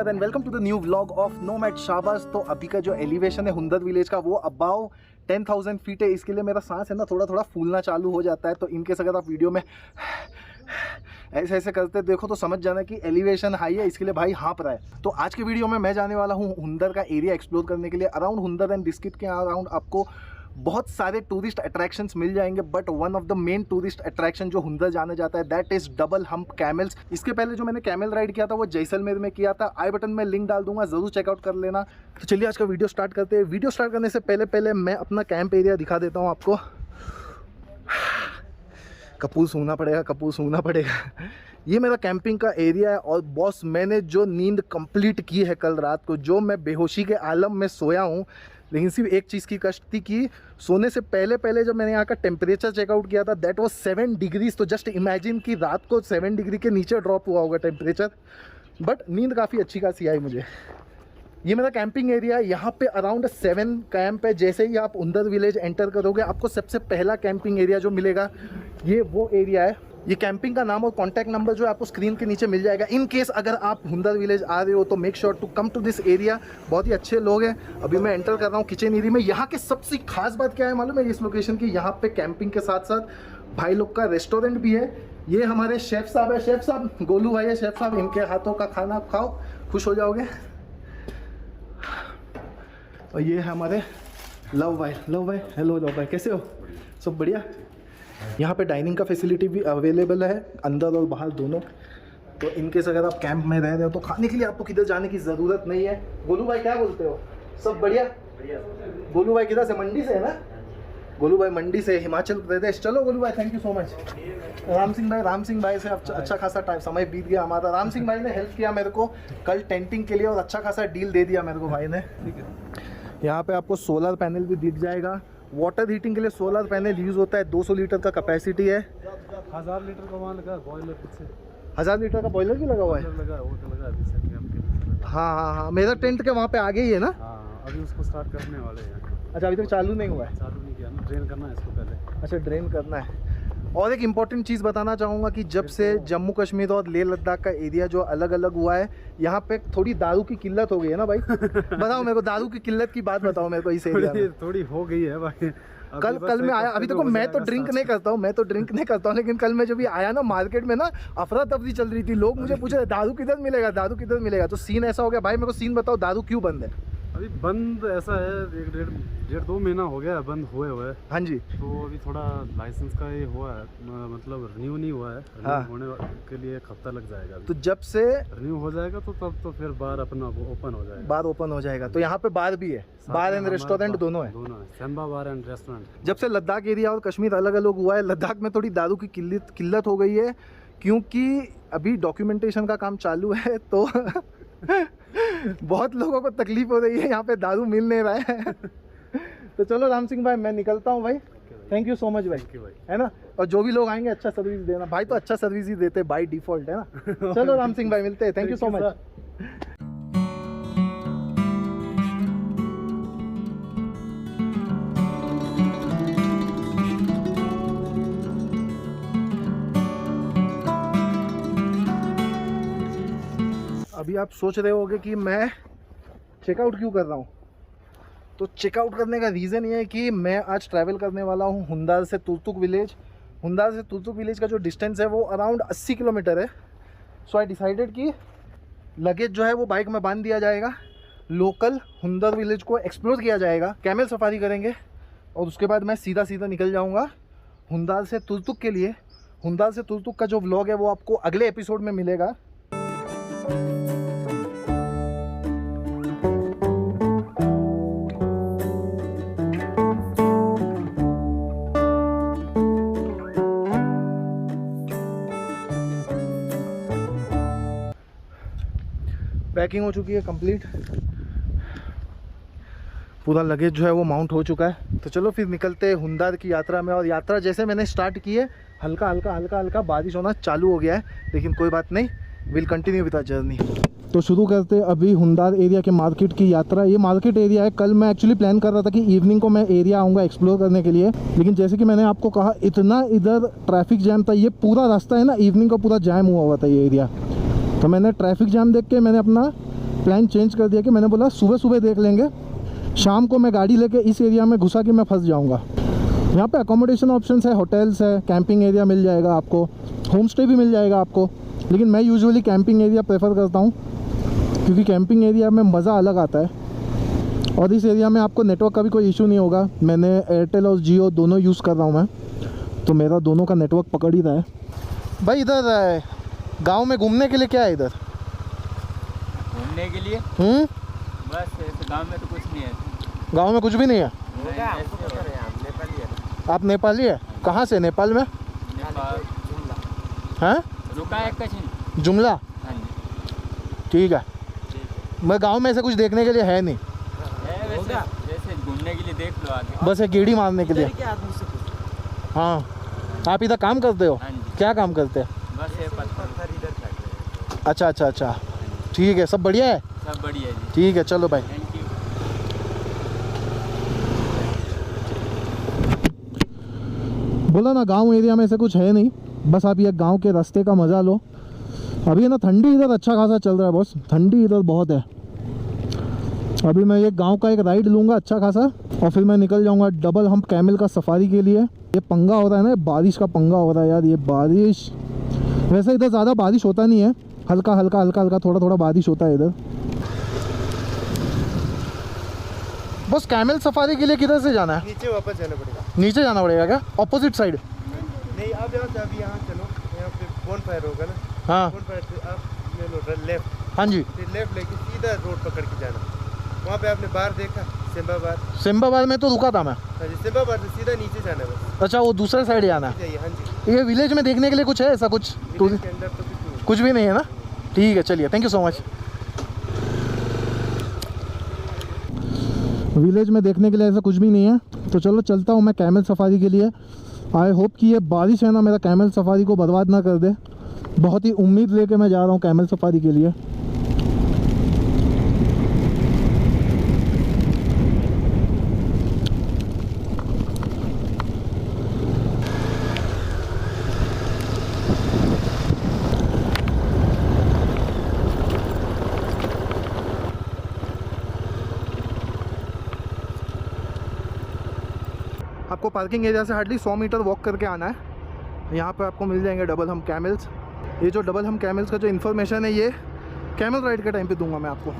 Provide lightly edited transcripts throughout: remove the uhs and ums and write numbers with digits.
Hunder and welcome to the new vlog of Nomad Shabash. तो अभी का जो एलिवेशन है हुंदर विलेज का वो अबाउ 10,000 फीट है। इसके लिए मेरा सांस है ना थोड़ा थोड़ा फूलना चालू हो जाता है। तो इनकेस अगर आप वीडियो में ऐसे ऐसे करते देखो तो समझ जाना कि एलिवेशन हाई है, इसके लिए भाई हाँप रहा है। तो आज के वीडियो में मैं जाने वाला हूँ हुंदर का एरिया एक्सप्लोर करने के लिए। अराउंड हुंदर एंड डिस्ट्रिक्ट के अराउंड आपको बहुत सारे टूरिस्ट अट्रैक्शंस मिल जाएंगे, but one of the main tourist attraction जो हुंदर जाना जाता है that is double hump camels. इसके पहले जो मैंने कैमल राइड किया था वो जैसलमेर में किया था। आई बटन में लिंक डाल दूंगा, जरूर चेकआउट कर लेना। तो चलिए आज का वीडियो स्टार्ट करते हैं। वीडियो स्टार्ट करने से पहले मैं अपना कैंप एरिया दिखा देता हूँ आपको। कपूर सूंघना पड़ेगा। ये मेरा कैंपिंग का एरिया है। और बॉस मैंने जो नींद कंप्लीट की है कल रात को, जो मैं बेहोशी के आलम में सोया हूँ, लेकिन सिर्फ एक चीज़ की कष्ट थी कि सोने से पहले जब मैंने यहाँ का टेम्परेचर चेकआउट किया था दैट वाज 7 डिग्रीज। तो जस्ट इमेजिन कि रात को 7 डिग्री के नीचे ड्रॉप हुआ होगा टेम्परेचर, बट नींद काफ़ी अच्छी खासी आई मुझे। ये मेरा कैंपिंग एरिया है। यहाँ पे अराउंड 7 कैंप है। जैसे ही आप हुंदर विलेज एंटर करोगे आपको सबसे पहला कैंपिंग एरिया जो मिलेगा ये वो एरिया है। ये कैंपिंग का नाम और कॉन्टैक्ट नंबर जो आपको स्क्रीन के नीचे मिल जाएगा। इन केस अगर आप हुंदर विलेज आ रहे हो तो make sure to come to this area. बहुत ही अच्छे लोग हैं। अभी मैं एंटर कर रहा हूँ किचन एरिया में। यहाँ के सबसे खास बात क्या है मालूम है इस लोकेशन की? यहाँ पे कैंपिंग के साथ साथ भाई लोग का रेस्टोरेंट भी है। ये हमारे शेफ साहब है, शेफ साहब गोलू भाई है शेफ साहब। इनके हाथों का खाना खाओ, खुश हो जाओगे। और ये है हमारे लव भाई। हेलो लव भाई, कैसे हो? सब बढ़िया। यहाँ पे डाइनिंग का फैसिलिटी भी अवेलेबल है अंदर और बाहर दोनों। तो इनकेस अगर आप कैंप में रह रहे हो तो खाने के लिए आपको किधर जाने की ज़रूरत नहीं है। गोलू भाई क्या बोलते हो? सब बढ़िया। गोलू भाई किधर से? मंडी से है ना? गोलू भाई मंडी से, हिमाचल प्रदेश। चलो गोलू भाई, thank you so much. Ram Singh भाई से अच्छा खासा टाइम समय बीत गया हमारा। राम सिंह भाई ने हेल्प किया मेरे को कल टेंटिंग के लिए और अच्छा खासा डील दे दिया मेरे को भाई ने। ठीक है, यहाँ पे आपको सोलर पैनल भी दिख जाएगा। वाटर हीटिंग के लिए सोलर पैनल यूज़ होता है। 200 लीटर का कैपेसिटी है। 1000 लीटर का वहाँ लगा बॉयलर पीछे। 1000 लीटर का बॉयलर भी लगा हुआ है। हाँ, मेरा टेंट के वहाँ पे आगे ही है ना? हाँ, अभी उसको स्टार्ट करने वाले हैं। अच्छा, अभी तक चालू नहीं हुआ है? चालू नहीं किया ना, ड्रेन करना है इसको पहले। अच्छा, ड्रेन करना है। और एक इम्पॉर्टेंट चीज़ बताना चाहूँगा कि जब से जम्मू कश्मीर और लेह लद्दाख का एरिया जो अलग अलग हुआ है, यहाँ पे थोड़ी दारू की किल्लत हो गई है ना भाई? बताओ मेरे को, दारू की किल्लत की बात बताओ मेरे को इस एरिया में। थोड़ी हो गई है भाई। कल मैं आया, अभी देखो मैं तो ड्रिंक नहीं करता हूँ, लेकिन कल मैं जब भी आया ना मार्केट में ना अफरा तफरी चल रही थी। लोग मुझे पूछ रहे दारू किधर मिलेगा। तो सीन ऐसा हो गया भाई, मेरे को सीन बताओ, दारू क्यों बंद है? अभी बंद ऐसा है, 1.5-2 महीना हो गया बंद हुए। हाँ जी। तो अभी थोड़ा लाइसेंस का ये हुआ है, मतलब रिन्यू नहीं हुआ है। हाँ। होने के लिए एक हफ्ता लग जाएगा। तो जब से रिन्यू हो जाएगा तो तब तो फिर बार अपना ओपन हो जाएगा। तो यहाँ पे बार भी है, बार एंड रेस्टोरेंट दोनों है। Samba bar and restaurant. जब से लद्दाख एरिया और कश्मीर अलग अलग हुआ है, लद्दाख में थोड़ी दारू की किल्लत हो गई है, क्योंकि अभी डॉक्यूमेंटेशन का काम चालू है। तो बहुत लोगों को तकलीफ हो रही है, यहाँ पे दारू मिल नहीं रहा है। तो चलो राम सिंह भाई, मैं निकलता हूँ भाई। थैंक यू सो मच भाई, है ना? और जो भी लोग आएंगे अच्छा सर्विस देना भाई। तो अच्छा सर्विस ही देते बाय डिफॉल्ट, है ना? चलो राम सिंह भाई, मिलते हैं। Thank you so much. अभी आप सोच रहे होंगे कि मैं चेकआउट क्यों कर रहा हूँ। तो चेकआउट करने का रीज़न ये है कि मैं आज ट्रैवल करने वाला हूँ हुंदर से तुर्तुक विलेज। हुंदर से तुर्तुक विलेज का जो डिस्टेंस है वो अराउंड 80 किलोमीटर है। सो आई डिसाइडेड कि लगेज जो है वो बाइक में बांध दिया जाएगा। लोकल हुंदर विलेज को एक्सप्लोर किया जाएगा, कैमल सफारी करेंगे और उसके बाद मैं सीधा निकल जाऊँगा हुंदर से तुर्तुक के लिए। हुंदर से तुर्तुक का जो व्लॉग है वो आपको अगले एपिसोड में मिलेगा। पैकिंग हो चुकी है कंप्लीट, पूरा लगेज जो है वो माउंट हो चुका है। तो चलो फिर निकलते हैं हुंदर की यात्रा में। और यात्रा जैसे मैंने स्टार्ट की है, हल्का बारिश होना चालू हो गया है, लेकिन कोई बात नहीं, will continue with our journey. तो शुरू करते अभी हुंदर एरिया के मार्केट की यात्रा। ये मार्केट एरिया है। कल मैं एक्चुअली प्लान कर रहा था कि इवनिंग को मैं एरिया आऊँगा एक्सप्लोर करने के लिए, लेकिन जैसे कि मैंने आपको कहा इतना इधर ट्रैफिक जैम था। ये पूरा रास्ता है ना इवनिंग का पूरा जैम हुआ था ये एरिया। तो मैंने ट्रैफिक जाम देख के मैंने अपना प्लान चेंज कर दिया कि मैंने बोला सुबह सुबह देख लेंगे, शाम को मैं गाड़ी लेके इस एरिया में घुसा कि मैं फंस जाऊँगा। यहाँ पे अकोमोडेशन ऑप्शंस है, होटल्स है, कैंपिंग एरिया मिल जाएगा आपको, होम स्टे भी मिल जाएगा आपको। लेकिन मैं यूजुअली कैंपिंग एरिया प्रेफर करता हूँ क्योंकि कैंपिंग एरिया में मज़ा अलग आता है और इस एरिया में आपको नेटवर्क का भी कोई इशू नहीं होगा। मैंने एयरटेल और जियो दोनों यूज़ कर रहा हूँ मैं, तो मेरा दोनों का नेटवर्क पकड़ ही रहा है। भाई इधर गांव में घूमने के लिए क्या है इधर? घूमने के लिए बस गांव में तो कुछ नहीं है। गांव में कुछ भी नहीं है? आप नेपाली है? कहाँ से नेपाल में? हैं? रुका है कहीं जुमला? हाँ जी। ठीक है। मैं गांव में ऐसे कुछ देखने के लिए है नहीं, वैसे घूमने के लिए देख लो आगे, बस एक गेड़ी मारने के लिए। हाँ, आप इधर काम करते हो? हाँ जी। क्या काम करते हैं? बस ये पत्थर इधर तक। अच्छा अच्छा अच्छा, ठीक है। सब बढ़िया है? सब बढ़िया जी। ठीक है, चलो भाई। Thank you. बोला ना गांव एरिया में ऐसे कुछ है नहीं, बस आप ये गांव के रास्ते का मज़ा लो। अभी है ना ठंडी इधर अच्छा खासा चल रहा है बॉस, ठंडी इधर बहुत है। अभी मैं ये गांव का एक राइड लूँगा अच्छा खासा और फिर मैं निकल जाऊँगा डबल हम्प कैमल का सफारी के लिए। ये पंगा हो रहा है ना, बारिश का पंगा हो रहा है यार। ये बारिश, वैसे इधर ज़्यादा बारिश होता नहीं है, हल्का हल्का हल्का हल्का थोड़ा थोड़ा बारिश होता है इधर। बस कैमल सफारी के लिए किधर से जाना है? नीचे वापस जाना पड़ेगा। नीचे जाना पड़ेगा क्या? Opposite side? नहीं, आप यहाँ से अभी यहाँ चलो, यहाँ पे बोन फायर होगा ना। हाँ बोन फायर से आप ले लो लेफ्ट। हाँ जी। फिर लेफ्ट लेके सीधा रोड पकड़ के जाना। वहाँ पे आपने बार देखा, सिम्बा बार? सिम्बा बार में तो रुका था मैं। हाँ जी, सिम्बा बार से सीधा नीचे जाना है बस। अच्छा, वो दूसरे साइड जाना है। जाइए। हाँ जी। ये विलेज में देखने के लिए कुछ है ऐसा कुछ? विलेज के अंदर तो कुछ नहीं। कुछ भी नहीं है ना? ठीक है, चलिए, thank you so much. Village में देखने के लिए ऐसा कुछ भी नहीं है, तो चलो चलता हूँ मैं कैमल सफारी के लिए। आई होप कि ये बारिश है ना मेरा कैमल सफारी को बर्बाद ना कर दे। बहुत ही उम्मीद लेके मैं जा रहा हूँ कैमल सफारी के लिए। आपको पार्किंग एरिया से हार्डली 100 मीटर वॉक करके आना है। यहाँ पे आपको मिल जाएंगे डबल हम कैमल्स। ये जो डबल हम कैमल्स का जो इन्फॉर्मेशन है ये कैमल राइड के टाइम पे दूंगा मैं आपको।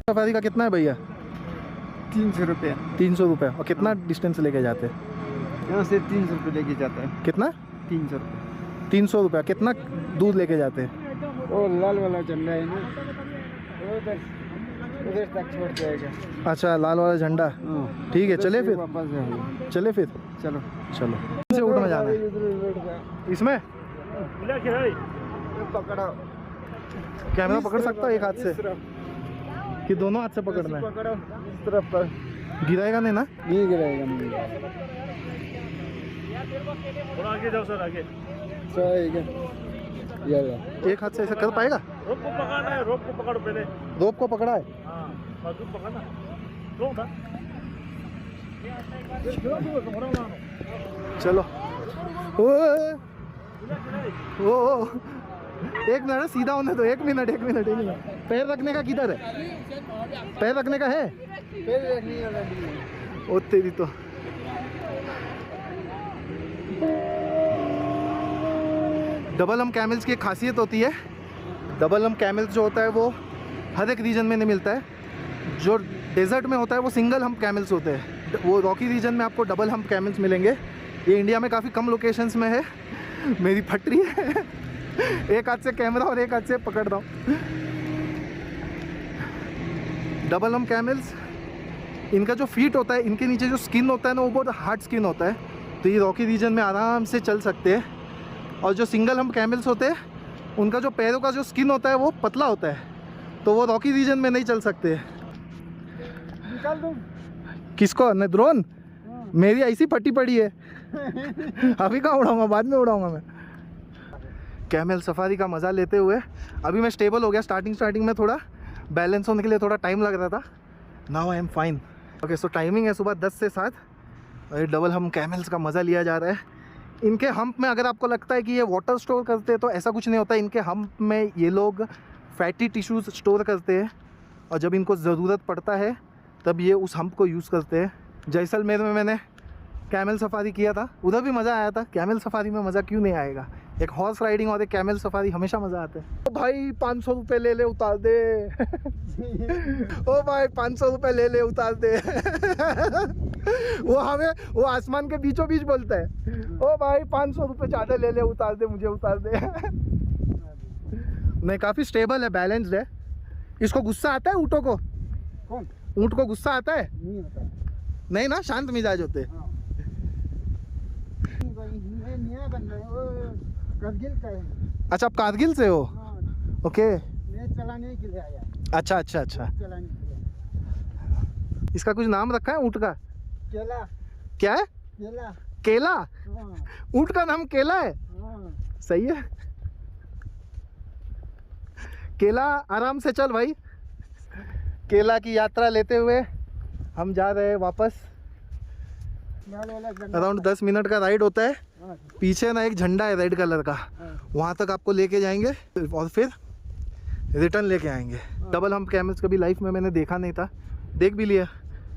सफारी का कितना है भैया? 300 रुपये। 300 रुपये। और कितना डिस्टेंस लेके जाते हैं? यहाँ से 300 रुपये लेके जाता है। कितना? 300 रुपये। 300 रुपये। कितना दूर लेके जाते हैं? वो लाल वाला झंडा है ना, उधर तक छोड़ जाएगा। अच्छा, लाल वाला झंडा। ठीक है, चले फिर। वापस जाएगा। चले फिर। चलो चलो। से रूट में जाना है इसमें? पकड़ो। कैमरा पकड़ सकता है एक हाथ से कि दोनों हाथ से पकड़ना है? पकड़ो इस तरफ पर। गिराएगा नहीं ना? नहीं गिराएगा, नहीं। थोड़ा आगे जाओ सर, आगे। एक हाथ से ऐसा कर पाएगा? रोप को पकड़ना है, रोप को पकड़ो पहले। रोप को पकड़ा है? हाँ, बस पकड़ना। रो ना। चलो। ओ एक मिनट, सीधा होने दो। एक मिनट। पैर रखने का किधर है? पैर रखने का है? ओ तेरी तो। डबल हम कैमल्स की एक खासियत होती है, डबल हम कैमल्स जो होता है वो हर एक रीजन में नहीं मिलता है। जो डेजर्ट में होता है वो सिंगल हम कैमल्स होते हैं, वो रॉकी रीजन में आपको डबल हम कैमल्स मिलेंगे। ये इंडिया में काफ़ी कम लोकेशंस में है। मेरी फट रही है। एक हाथ से कैमरा और एक हाथ से पकड़ रहा हूँ। डबल हम कैमल्स, इनका जो फीट होता है, इनके नीचे जो स्किन होता है ना, वो बहुत हार्ड स्किन होता है, तो ये रॉकी रीजन में आराम से चल सकते हैं। और जो सिंगल हम कैमल्स होते हैं, उनका जो पैरों का जो स्किन होता है वो पतला होता है, तो वो रॉकी रीजन में नहीं चल सकते। निकाल दूं? किसको? न ड्रोन? मेरी ऐसी फटी पड़ी है। अभी कहाँ उड़ाऊंगा, बाद में उड़ाऊंगा मैं। कैमल सफारी का मज़ा लेते हुए अभी मैं स्टेबल हो गया। स्टार्टिंग में थोड़ा बैलेंस होने के लिए थोड़ा टाइम लग रहा था। Now I am fine. Okay, so timing है सुबह 10 से 7 और ये डबल हम कैमल्स का मज़ा लिया जा रहा है। इनके हम्प में अगर आपको लगता है कि ये वाटर स्टोर करते हैं, तो ऐसा कुछ नहीं होता। इनके हम्प में ये लोग फैटी टिश्यूज़ स्टोर करते हैं और जब इनको ज़रूरत पड़ता है तब ये उस हम्प को यूज़ करते हैं। जैसलमेर में मैंने कैमल सफारी किया था, उधर भी मज़ा आया था। कैमल सफारी में मज़ा क्यों नहीं आएगा? एक हॉर्स राइडिंग और एक कैमल सफारी हमेशा मज़ा आता है। ओ भाई 500 रुपये ले ले उतार दे। ओ भाई 500 रुपये ले ले उतार दे। वो हमें वो आसमान के बीचों बीच बोलता है, ओ भाई 500 रुपये ज़्यादा ले ले उतार दे, मुझे उतार दे। नहीं, काफ़ी स्टेबल है, बैलेंस्ड है। इसको गुस्सा आता है ऊँटों को? कौन? ऊँट को गुस्सा आता है? नहीं होता। नहीं ना, शांत मिजाज होते हैं। करगिल का है। अच्छा, आप कारगिल से हो? ओके। मैं चलाने के लिए आया। अच्छा अच्छा अच्छा। चलाने के लिए। इसका कुछ नाम रखा है ऊँट का? केला। क्या है? केला। केला? हाँ, ऊँट का नाम केला है? हाँ। सही है। केला, आराम से चल भाई। केला की यात्रा लेते हुए हम जा रहे हैं वापस। अराउंड 10 मिनट का राइड होता है। पीछे ना एक झंडा है रेड कलर का, वहाँ तक आपको लेके जाएंगे और फिर रिटर्न लेके आएंगे। डबल हम कैमल्स कभी लाइफ में मैंने देखा नहीं था, देख भी लिया।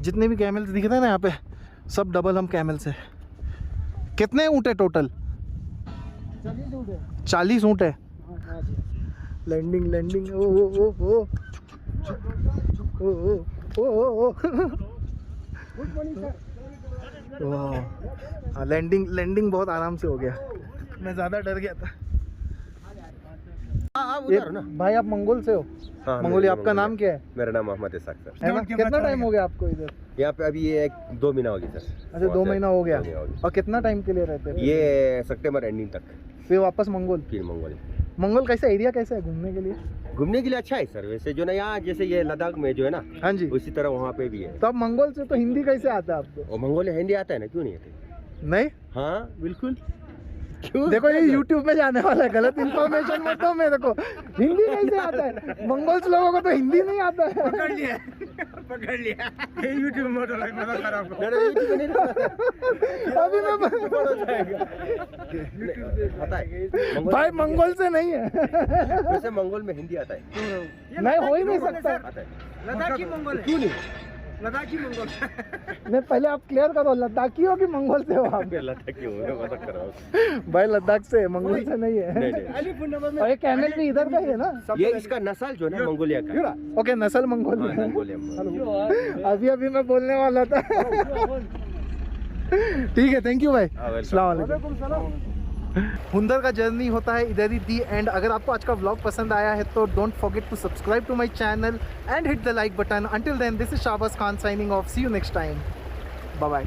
जितने भी कैमल्स दिख रहे हैं ना यहाँ पे, सब डबल हम कैमल्स है। कितने ऊँट है टोटल? 40 ऊँट है। लैंडिंग लैंडिंग, ओ ओ ओ ओ ओ ओ ओ ओ। हाँ, लैंडिंग बहुत आराम से हो गया। मैं ज़्यादा डर गया था। उधर ना। भाई आप मंगोल से हो? हाँ, मंगोली। आपका नाम क्या है? मेरा नाम मोहम्मद इसाक सर। है ना? कितना टाइम हो गया आपको इधर? यहाँ पे अभी ये 2 महीना हो गया सर। अच्छा, 2 महीना हो गया। और कितना टाइम के लिए रहते हैं? ये सितंबर एंडिंग तक, फिर वापस मंगोल? फिर मंगोल। मंगोल कैसा एरिया, कैसा है घूमने के लिए? घूमने के लिए अच्छा है सर। वैसे जो ना यहाँ जैसे ये लद्दाख में जो है ना, हाँ जी, उसी तरह वहाँ पे भी है। तो आप मंगोल से तो हिंदी कैसे आता है आपको? और मंगोल हिंदी आता है ना, क्यों नहीं आता? नहीं, हाँ बिल्कुल। क्यों? देखो ये YouTube में जाने वाला है, गलत इन्फॉर्मेशन मत दो मेरे को। हिंदी कैसे आता है? मंगोल्स लोगों को तो हिंदी नहीं आता है। पकड़ लिया। ये YouTube में मत मजा कर आपको। नहीं YouTube में नहीं अभी मैं आता है भाई मंगोल से नहीं है। वैसे मंगोल में हिंदी आता है। नहीं, हो ही नहीं सकता। आता है। लद्दाखी मंगोल है। क्यों नहीं? लद्दाखी मंगोल। नहीं, पहले आप क्लियर करो, लद्दाखी हो कि मंगोल से हो आप? लद्दाखी हूँ मैं, मजाक कर रहा हूँ। भाई लद्दाख से, मंगोल से नहीं है। नहीं नहीं। और ये कैमल भी इधर का ही है ना? ये इसका नस्ल जो है ना मंगोलिया का है। ओके, नस्ल मंगोल हाँ, है। मंगोलिया। अभी मैं बोलने वाला था। ठीक है, थैंक यू भाई। अस्सलाम वालेकुम। हुंदर का जर्नी होता है इधर ही दी एंड। अगर आपको आज का व्लॉग पसंद आया है तो don't forget to subscribe to my channel and hit the like button. Until then, this is Shahbaz Khan signing off. See you next time. Bye bye.